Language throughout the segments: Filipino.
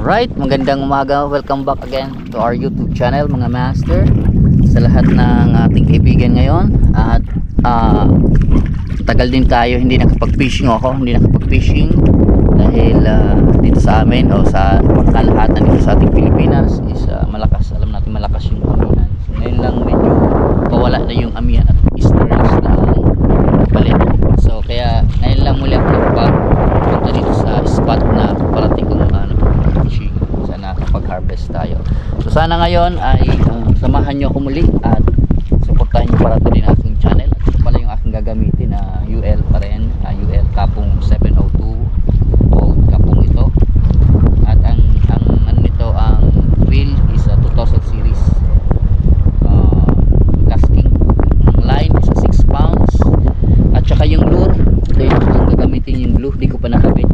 Alright, magandang umaga. Welcome back again to our YouTube channel mga master. Sa lahat ng ating kaibigan ngayon. At tagal din tayo hindi nakapag-fishing ako. Hindi nakapag-fishing dahil dito sa amin o sa kalahatan dito sa ating Pilipinas is malakas. Alam natin malakas yung amihan. So, ngayon lang medyo pawala na yung amihan at easterns na palit. So kaya ngayon lang muli ako punta dito sa spot na parating kong fishing. Sana kapag-harvest tayo. So sana ngayon ay samahan nyo ako muli at suportahan nyo para ito din aking channel. Ito pala yung aking gagamitin na UL pa rin. UL Kapong 702 old Kapong ito. At ang ano nito, ang reel is a 2000 series casting. Ang line is a 6 pounds. At saka yung lure, ito yung gagamitin yung blue. Di ko pa nakabit.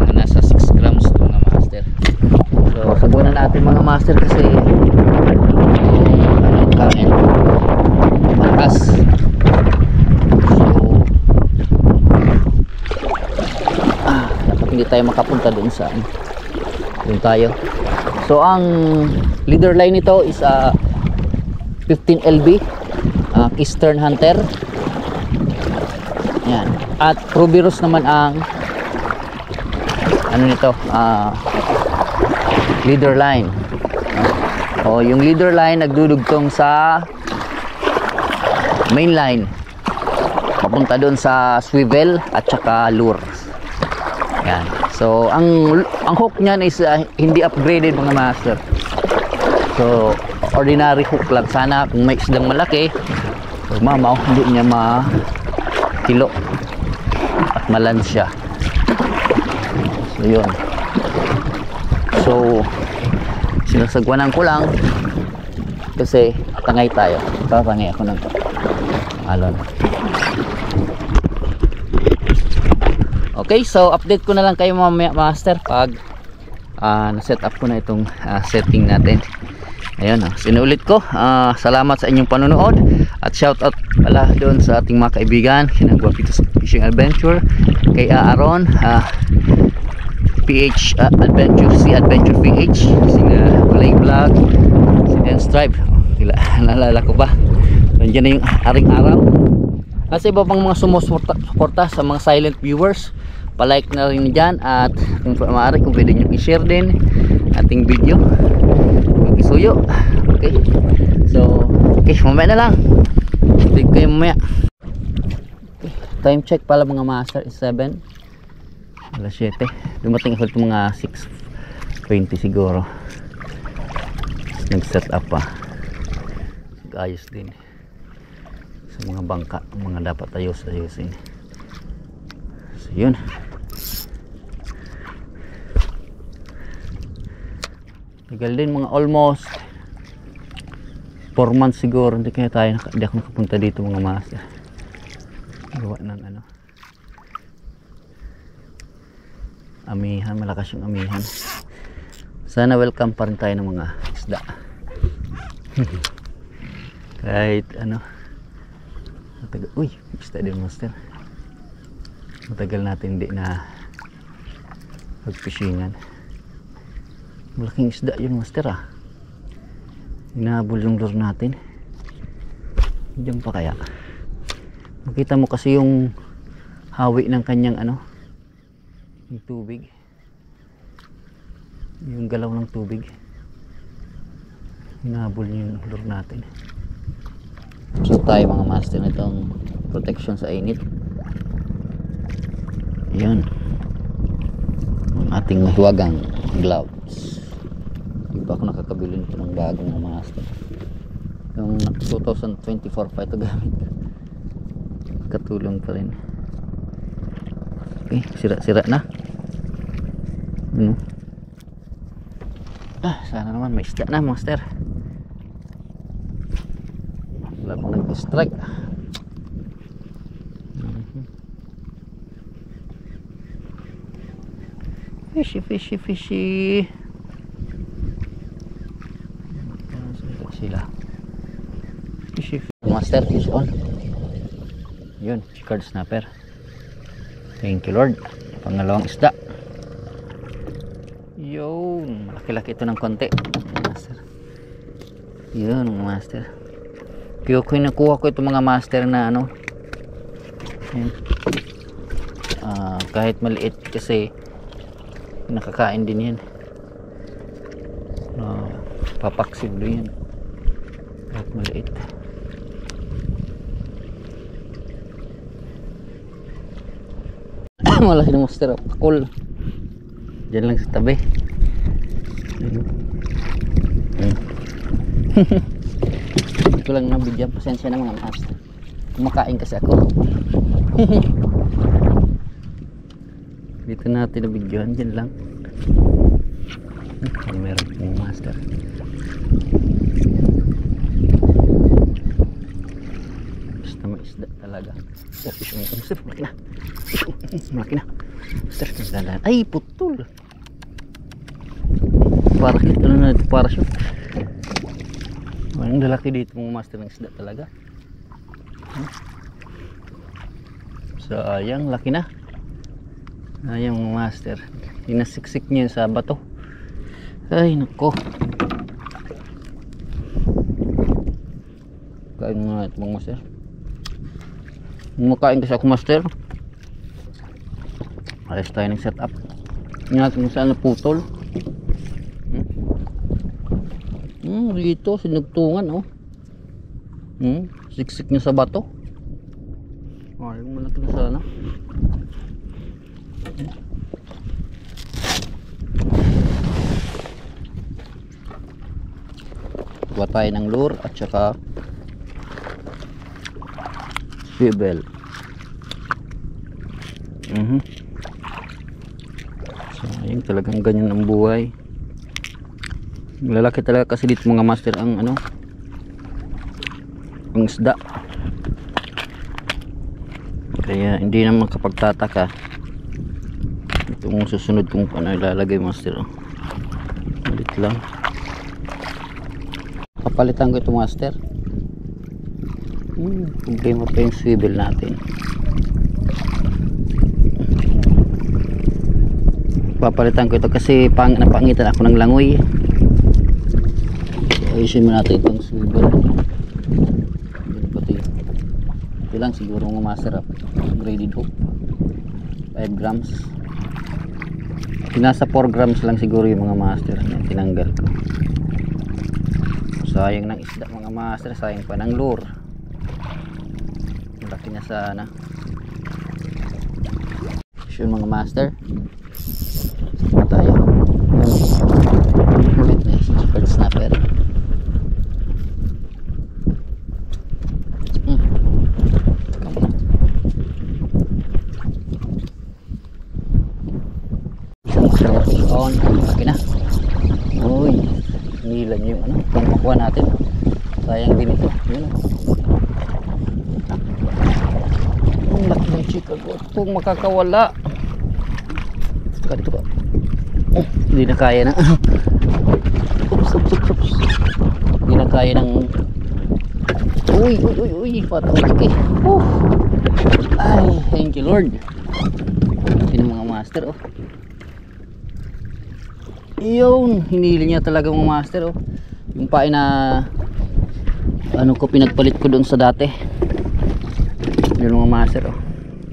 Mga nasa 6 grams ito mga master. So sabunan natin mga master kasi anong kain malakas. So dapat hindi tayo makapunta dun sa dun tayo. So ang leader line nito is 15 LB Keystone Hunter. Yan. At Rubiros naman ang ano nito, leader line. O yung leader line nagdudugtong sa main line papunta doon sa swivel at saka lure. Yan. So ang hook niyan is hindi upgraded mga master. So ordinary hook lang. Sana kung may isdang malaki mamaw hindi niya makilo at malansya. So yun. So sinasagwanan ko lang kasi tangay tayo. Tatangay ako ng alon. Okay, so update ko na lang kayo mamaya master pag na-set up ko na itong setting natin. Ayun, sinulit ko. Salamat sa inyong panonood at shout out pala doon sa ating mga kaibigan kina Guapitos Fishing Adventure, kay Aaron, PH Adventure, si Adventure PH, si Kulay Vlog, si Dan Stripe. Naalala ko ba? Nandiyan na yung aring araw. At sa iba pang mga sumusuporta sa mga silent viewers, palike na rin dyan at kung maaari kung pwede nyo i-share din ating video. Suyo. Okay. So, okay, mamaya na lang. Update kayo mamaya. Okay. Time check pala mga master is 7. Alas 7. Dumating ako ito mga 6:20 siguro. Nag-set up pa. Ayos din. Sa mga bangka, mga dapat ayusin. So, yun. Tagal din mga almost 4 months siguro. Hindi ako nakapunta dito mga master. Gawa ng amihan, malakas yung amihan. Sana welcome pa rin tayo ng mga isda. Kahit uy, isda din master. Matagal natin hindi na pag-fishingan. Malaking isda yun master hinahabol yung lure natin. Diyan pa kaya makita mo kasi yung hawi ng kanyang yung tubig, yung galaw ng tubig, hinahabol yung lure natin. So tayo mga master nitong protection sa init. Yun ang ating mahiwagang gloves. Hindi pa ako nakakabili nito ng bagong mga master. Yung 2024 pa ito gamit. Katulong pa rin. Okay, sira na. Sana naman may isda na master. Wala pang nag-strike. Fishy. Sila. Fishy. Master is on. Yun, chicard snapper. Thank you Lord. Pangalawang isda. Yun, malaki-laki ito ng konti. Master. Yun mga master. Kaya kinukuha ko itong mga master na ano. Yun. Kahit maliit kasi nakakain din yan. Papaksiw din yan kahit maliit. Malaki na master. Cool. Diyan lang sa tabi. Ito lang na video. Pasensya na mga master. Kumakain kasi ako. Dito natin na videohan. Diyan lang. Meron pong master. Basta may isda talaga. Master, malaki na. Malaki na. Master, dalan. Ay, putol. Parakit ano na ito, parachute. Ang lalaki dito mga master ng isda talaga. Sayang, laki na. Sayang mga master. Hinasiksik niya sa bato. Ay, nako. Kain nga ito mga master. Makain kasi ako master. Ayos tayo ng setup. Ingatan mo saan naputol. Dito sinugtungan oh. Siksik niya sa bato. Ay, malaki na sana. Kuha tayo ng lure at saka swivel. Sayang talagang ganyan ang buhay. Lalaki talaga kasi dito mga master ang ano, ang isda. Kaya hindi naman kapagtataka itong susunod kung ano ilalagay master. Ulit lang. Papalitan ko ito master. Problema pa yung swivel natin. Papalitan ko ito kasi napangitan ako ng langoy. Ayusin mo natin itong swivel. Pati ito lang siguro ng master up. Graded hook 5 grams. Nasa 4 grams lang siguro yung mga master na tinanggal ko. Sayang ng isda mga master. Sayang pa ng lure. Laki na sana. So mga master, tayo ulit na bird snapper. On, laki na. Uy, nila niyo yung ano, pangpakuha natin. Sayang din ito. Yun. Ang laki ng Chicago. Ito makakawala. Dito ka. Oh, hindi na kaya na. Oops. Hindi na kaya ng. Uy, patang laki. Ay, thank you Lord. Ini mga master oh. Iyon, hinili niya talaga mga master oh. Yung pain na ano ko pinagpalit ko doon sa dati. Yun mga master oh.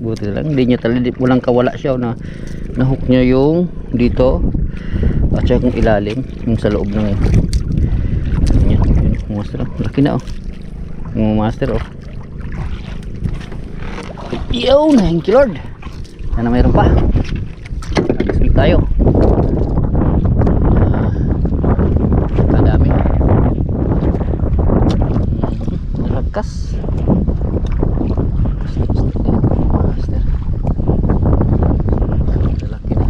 Buti lang, hindi niya talaga, walang kawala siya oh, na nahook niya yung dito at saka yung ilalim, yung sa loob ng yan, yung master oh. Laki na oh. Yung master oh. Iyon, thank you Lord. Sana mayroon pa. Nagsulit tayo. Nalakas. Master. Lalaki na.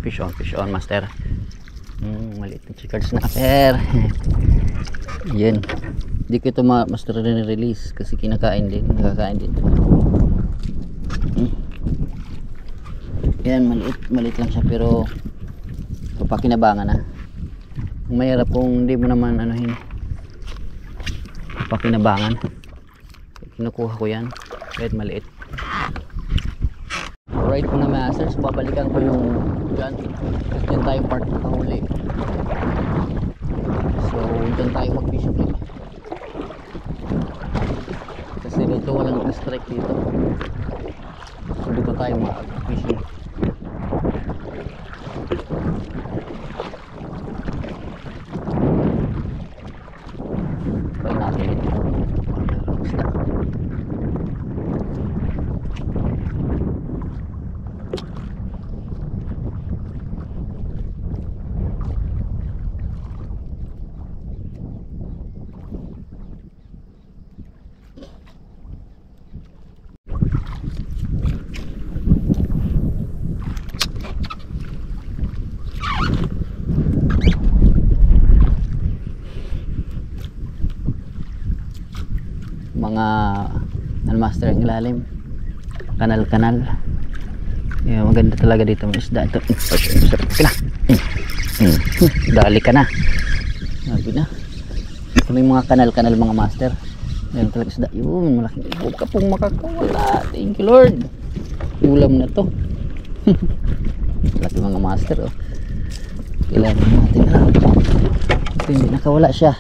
Fish on master. maliit na chicken snapper. Yan, hindi ko ito master release kasi kinakain din, nakakain din. Yan, maliit lang siya pero papakinabangan na. Ang mahirap kung hindi mo naman anuhin, papakinabangan. Kinukuha ko yan kahit maliit. Alright mga masters, babalikan ko yung dyan. Dyan tayo part na kahuli. So dyan tayo mag-fish ulit. Kasi dito walang strike dito. So dito tayo mag-fishing. Try natin ito. Basta mga master ang ilalim, kanal yeah, maganda talaga dito mga isda ito. Sarap ka na. Dali ka na, sabi na. Ito may mga kanal mga master, yan talaga isda yun, malaking huwag ka pong makakawala. Thank you Lord, ulam na to. Laki mga master oh. Kailangan natin na ito, hindi nakawala siya.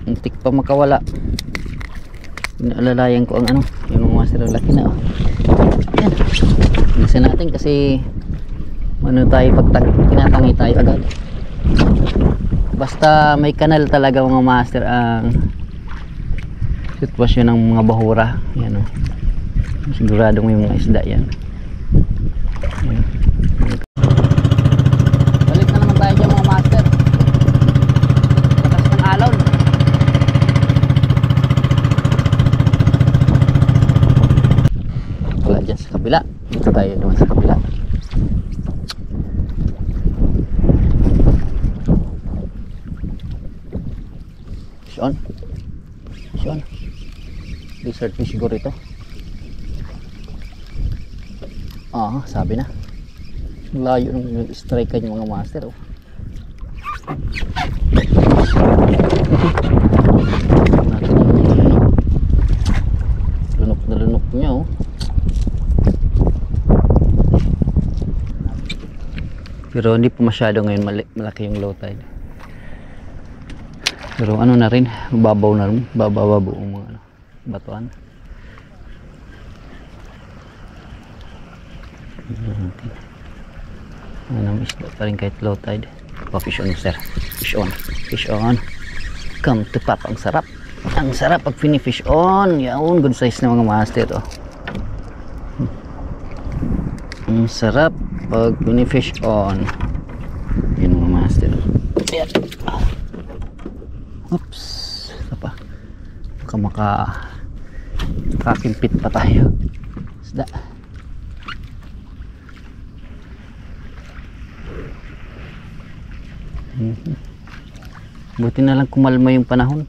Muntik pa makawala. Inaalalayan ko ang ano, yung mga master laki na oh. Yan, bilisan natin kasi ano tayo, pag tinatangi tayo agad. Basta may kanal talaga mga master ang sitwasyon ng mga bahura. Yan oh, siguradong may mga isda yan. Yan. Balik na naman tayo dyan mga master. Lakas ng alon. Wala dyan sa kabila. Dito tayo naman sa kabila. Fish on. Fish on. Desert fish siguro ito. Sabi na. Layo ng strike yung mga master oh. Lunok na lunok niya oh. Pero hindi pa masyado ngayon, malaki yung low tide. Pero ano na rin, babaw na rin, babaw ang mga ano, batuan. Ano, isda pa rin kahit low tide. Fish on sir, fish on, fish on. Come to pop, ang sarap. Ang sarap pag finish on. Yaon, good size na mga master oh. Ang sarap pag finish on. Yan mga master. Ayan. Oops, apa? Baka makakimpit pa tayo. Isda. Buti na lang kumalma yung panahon.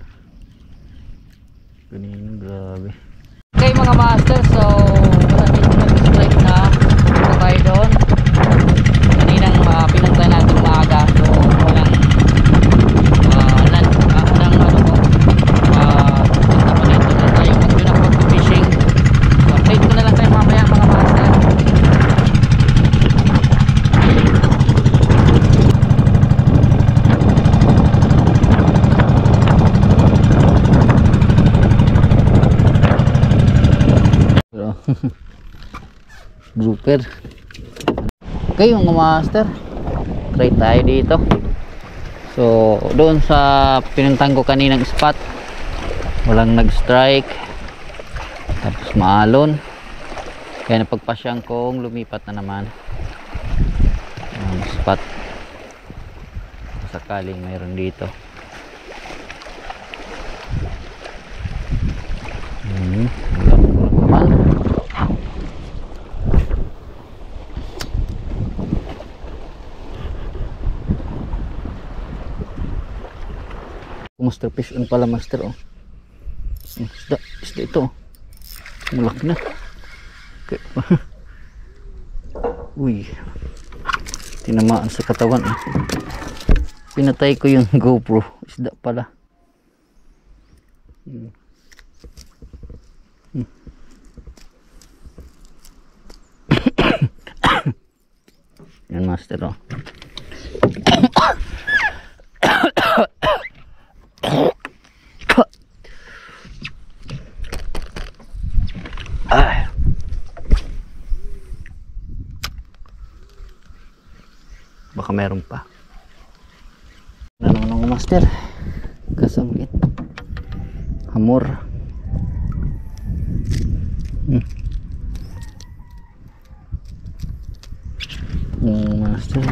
Ganyan, grabe. Okay mga master, so strike na tayo doon. Kaninang pinantay natin maaga, so walang tayo mag-fishing. So update ko na lang tayo mamaya mga master. Grouper. Okay mga master, try tayo dito. So doon sa pinuntahan ko kaninang spot walang nag strike, tapos maalon, kaya napagpasyang kong lumipat na naman ang spot sakaling mayroon dito. master fish on pala master oh. Isda ito oh. Malaki na. Okay. Uy. Tinamaan sa katawan oh. Pinatay ko yung GoPro. Isda pala. Yan master oh. Ay. Baka meron pa. Ano ng master? Kasangit. Hamor. Master.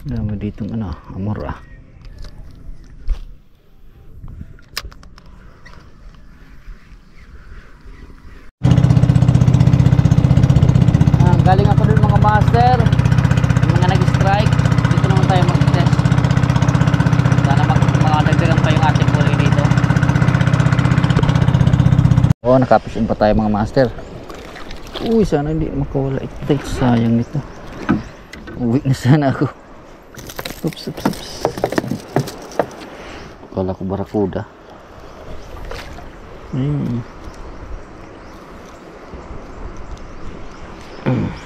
Dami ditong ano, hamor ah. Galing ako dun mga master, yung mga nag-strike. Dito naman tayo mag-test. Sana makadagdagan pa yung ating huli dito. Oh, nakapisin pa tayo mga master. Uy, sana hindi makawala ito. Sayang ito. Uwi na sana ako. Oops. Kala ko barakuda.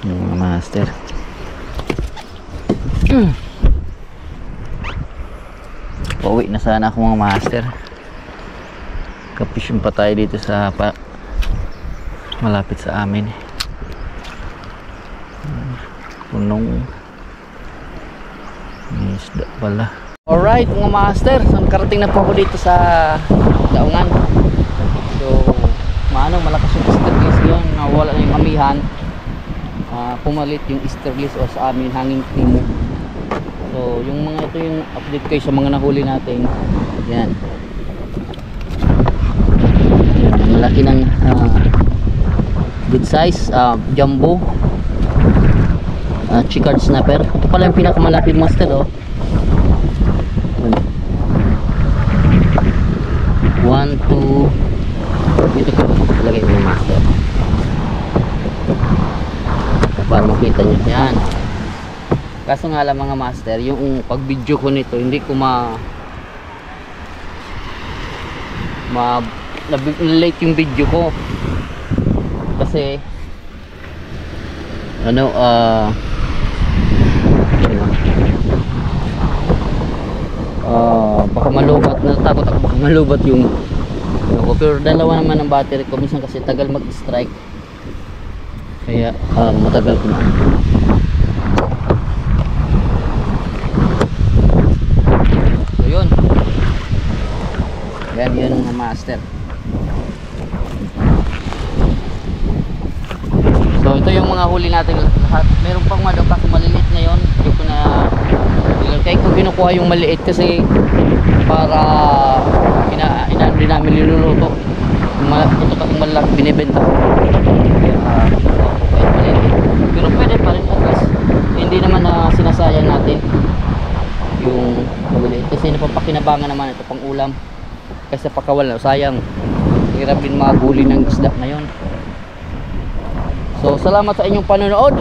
Yung mga master. Pauwi na sana ako mga master. Kapisyon pa tayo dito sa malapit sa amin. Punong isda pala. Alright mga master, so nakarating na po ako dito sa daungan. So malakas yung easterlies yun. Nawala na yung amihan. Pumalit yung easterlies o sa amin hanging timo. So yung mga ito yung update kayo sa mga nahuli natin. Yan, malaki ng good size, jumbo, chicard snapper. Ito pala yung pinakamalaki master oh. 1, 2. Ito ko lagay mo master para makita nyo yan. Kaso nga lang mga master, yung pag video ko nito hindi ko late yung video ko kasi baka malubat. Natakot ako baka malubat yung pero dalawa naman ang battery ko. Minsan kasi tagal mag-strike kaya matagal ko na. So yun ang mga master. So ito yung mga huli natin lahat. Meron pang mga kasi maliliit na yun. Hindi ko na kaya ko kinukuha yung maliit kasi para hindi namin niluluto. Ito kasing malaki binibenta ko. Pero pwede pa rin at least hindi naman na sinasayang natin yung maliit kasi napapakinabangan naman ito pang ulam kasi pakawal sayang. Hirap din maguli ng isda ngayon. So salamat sa inyong panonood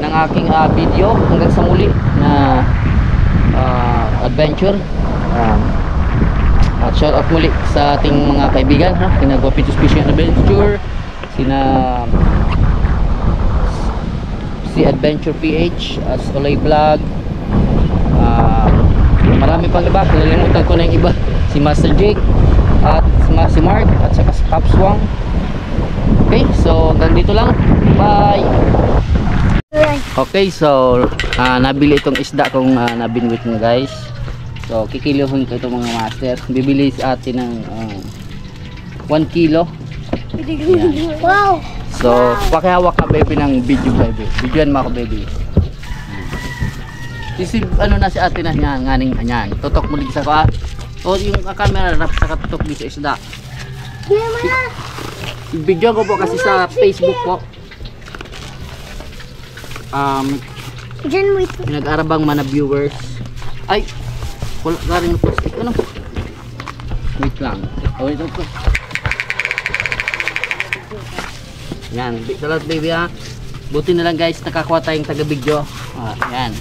ng aking video. Hanggang sa muli na adventure. At shout out muli sa ating mga kaibigan kina Guapito Fishing Adventure, si Adventure PH, as Olay Vlog, marami pang iba, nalimutan ko na yung iba, si Master Jake at si Mark at saka si Capswang. Okay, so hanggang dito lang, bye. Okay, so nabili itong isda kong nabinwit mo guys. So kikiluhin ko itong mga master. Bibili sa atin ng 1 kilo. Wow. So pakihawak ka baby ng video baby. Videoan mo ako baby. Isip na si ate na yan, nganing yan. Tutok mo din sa ko. O yung camera rap sa katutok din sa isda. Video ko po kasi sa Facebook po. Nag-arabang mga viewers. Ay, Wala garing na plastic. Ano? Wait lang. Oh, ito po. Yan. Dalat baby ha. Buti na lang guys. Nakakuha tayong taga-video. Yan.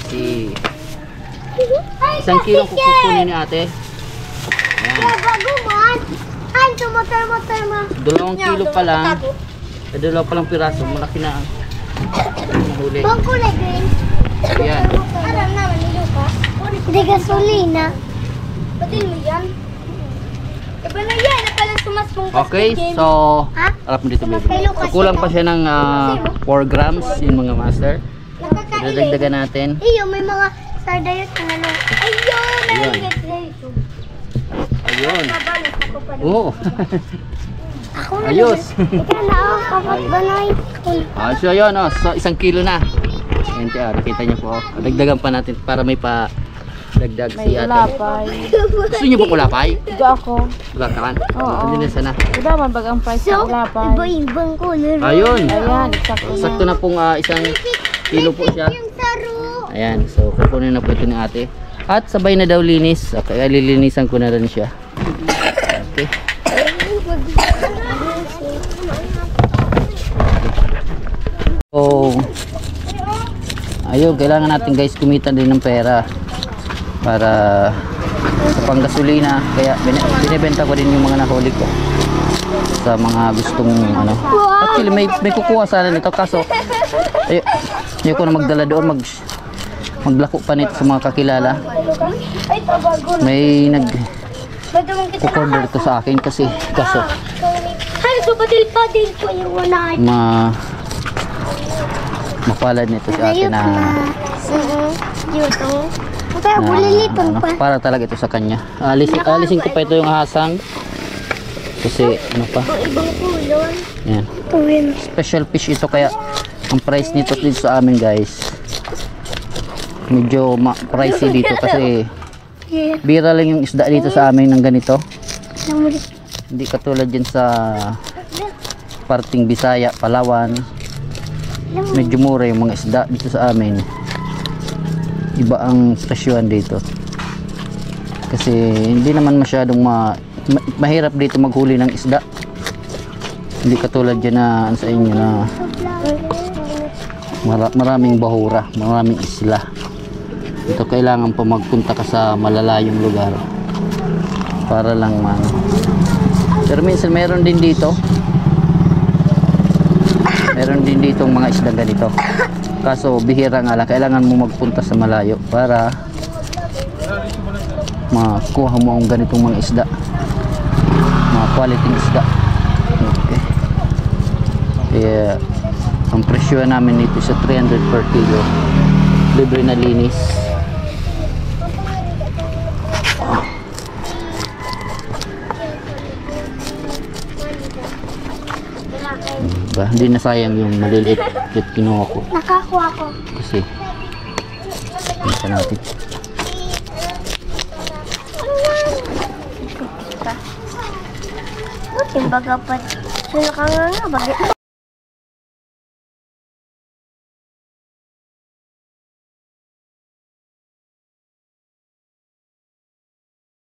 Si 1 kilo kukunin ni ate. Yan. Ay, motor ma. 2 kilo pa lang. 2 pa lang piraso. Malaki na ang huli. Bang kulay green. Yan. Alam naman nilo ka. Hindi gasolina. Patil mo yan. Iba na yan. Napalang sumasmong Okay, so harap mo dito baby. So, kulang pa siya ng 4 grams yung mga master. Dadagdagan natin. Iyo, may mga sardayot na ano. Ayun! Ayun. Ayun. Oo. Ako na. Ayos. Ikaw na ako kapag banay. So ayun, so 1 kilo na. Ayan, nakita niyo po. Dagdagan pa natin para may pa dagdag si ate. Ulapay. Gusto niyo po ulapay? Iga ako. Ulakaran? Oo. Hindi na sana. Iba man bagang price So, ng ulapay. iba-ibang color. Ayun. Ayan, eksakto na. Sakto na pong 1 kilo po siya. Yung saro. Ayan, so kukunin na po ito ni ate. At sabay na daw linis. Okay, lilinisan ko na rin siya. Okay. So, ayun, kailangan natin guys kumita din ng pera para sa panggasolina. Kaya binibenta ko din yung mga nahuli ko sa mga gustong ano. Actually may kukuha sana nito kaso ayoko na magdala doon, maglako pa nito sa mga kakilala. Ay, tabago. May Madamang kita. order to sa akin kasi kaso Ay, so padil ko yung wala. mapalad nito si ate na Yuto. Kaya bulilipan pa. para talaga ito sa kanya. Alisin ko pa ito yung hasang kasi ano pa. Ibang kulon. Yan. Tuwin. Special fish ito kaya ang price nito dito sa amin guys medyo pricey dito kasi bira lang yung isda dito sa amin ng ganito. Hindi katulad din sa parting Bisaya, Palawan. Medyo mura yung mga isda dito sa amin. Iba ang presyohan dito. Kasi hindi naman masyadong mahirap dito maghuli ng isda. Hindi katulad dyan na sa inyo na maraming bahura, maraming isla. Ito kailangan pa magpunta ka sa malalayong lugar para lang pero minsan meron din dito mga isda ganito kaso bihira nga lang, kailangan mo magpunta sa malayo para makuha mo ang ganitong mga isda, mga quality isda. Okay. Kaya ang presyo namin dito sa 300 per kilo, libre na linis. Hindi na sayang yung maliliit at kinuha ko Nakakuha ko. kasi ito natin. Buti baga pa. Sula ka nga, bakit?